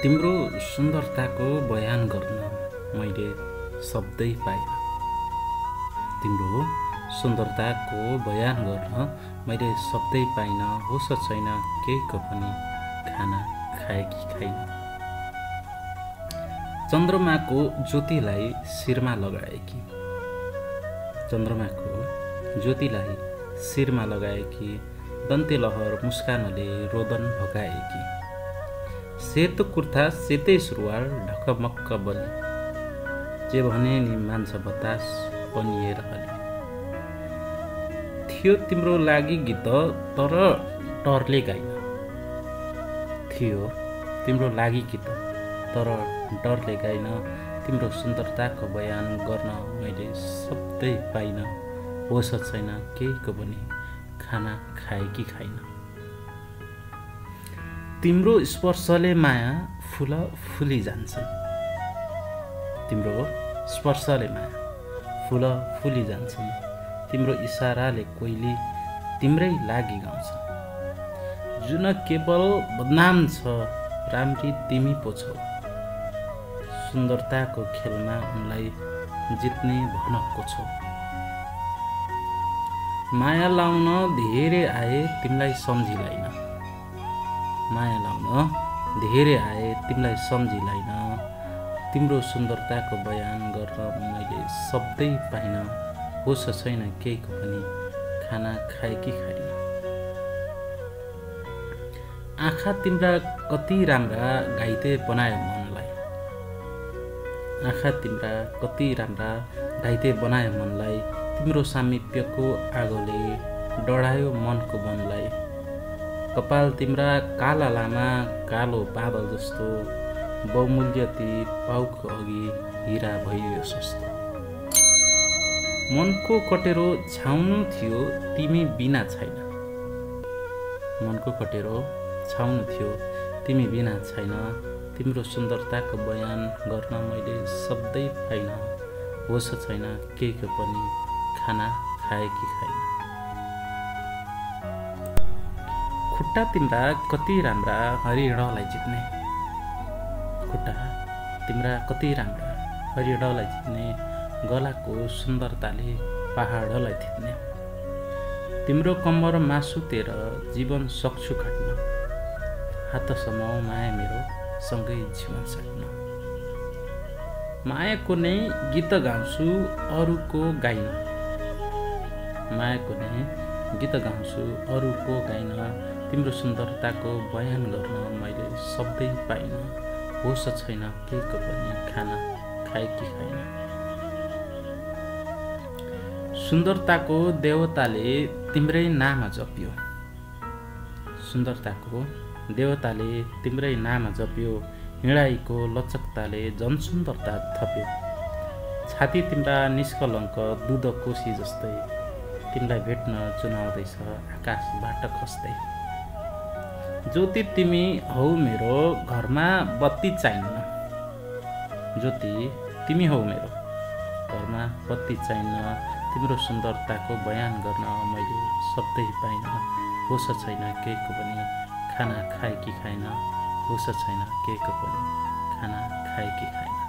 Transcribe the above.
तिम्रो सुन्दरताको बयान गर्न मैले शब्दै पाइनँ। तिम्रो सुन्दरताको बयान गर्न मैले शब्दै पाइनँ। होस छैन केहीको पनि खाना खाए कि खाइन। चन्द्रमाको ज्योतिलाई शिरमा लगाएकी, चन्द्रमाको ज्योतिलाई शिरमा लगाएकी, दन्ते लहर मुस्कानले रोदन भगाएकी, सेतो कुर्ता सेतै सुरुवाल ढकमक्क बली, जे भने नि मान्छ बतास बनिएर हली। थियो तिम्रो लागि गीत तर डरले गाइन, थियो तिम्रो लागि गीत तर डरले गाइन। तिम्रो सुन्दरताको बयान गर्न मैले शब्दै पाइन। होस छैन केहीको पनि खाना खाए कि खाइन। तिम्रो स्पर्शले माया फुल फुली जान्छन्, तिम्रो स्पर्शले माया फुल फुली जान्छन्। तिम्रो इसाराले कोइली तिम्रै लागि गाउँछन्। जुन केवल बदनाम छ राम्री तिमी पो छौ। सुन्दरताको खेलमा उनलाई जित्ने भनको छौ। माया लाउन धेरै आए तिमीलाई सम्झिलाइन, माया लाउन धेरै आए तिमीलाई सम्झिलाइन। तिम्रो सुन्दरताको बयान गर्न मैले शब्दै पाइन। होस छैन केहीको पनि खाना खाए कि खाइन। आँखा तिम्रा कति राम्रा घाइते बनायो मनलाई, आँखा तिम्रा कति राम्रा घाइते बनायो मनलाई। तिम्रो सामिप्यको आगोले डढायो मनको मनलाई। कपाल तिम्रा काला लामा कालो बादल जस्तो, बहुमूल्य ती पाउको अघि हिरा भइयो सस्तो। मनको कटेरो छाउनु थियो तिमी बिना छैन, मनको कटेरो छाउनु थियो तिमी बिना छैन। तिम्रो सुन्दरताको बयान गर्न मैले शब्दै पाइन। होस छैन केहीको पनि खाना खाए कि खाइन। खुट्टा तिम्रा कति राम्रा हरिणलाई जित्ने, खुट्टा तिम्रा कति राम्रा हरिणलाई जित्ने। गलाको सुन्दरताले पहाडलाई थिच्ने। तिम्रो कम्मर मासुतेर जीवन सक्छु खट्न। हातसम्म माया मेरो सँगै जीवन सक्न। मायाको नै गीत गाउँछु अरूको गाइन, मायाको नै गीत गाउँछु अरूको गाइन। तिम्रो सुन्दरताको बयान गर्न मैले शब्दै पाइन। होस छैन केहीको पनि खाना खाए कि खाइन। सुन्दरताको देवताले तिम्रै नाम जप्यो, सुन्दरताको देवताले तिम्रै नाम जप्यो। हिँडाइको लचकताले झन् सुन्दरता थप्यो। छाती तिम्रा निष्कलङ्क दुध कोसी जस्तै, तिमीलाई भेट्न चुनाउँदैछ आकाशबाट खस्दै। ज्योति तिमी हौ मेरो घरमा बत्ती चाहिन्न, ज्योति तिमी हौ मेरो घरमा बत्ती चाहिन्न। तिम्रो सुन्दरताको बयान गर्न मैले शब्दै पाइन। होस छैन केहीको पनि खाना खाए कि खाइन। होस छैन केहीको पनि खाना खाए कि खाइन।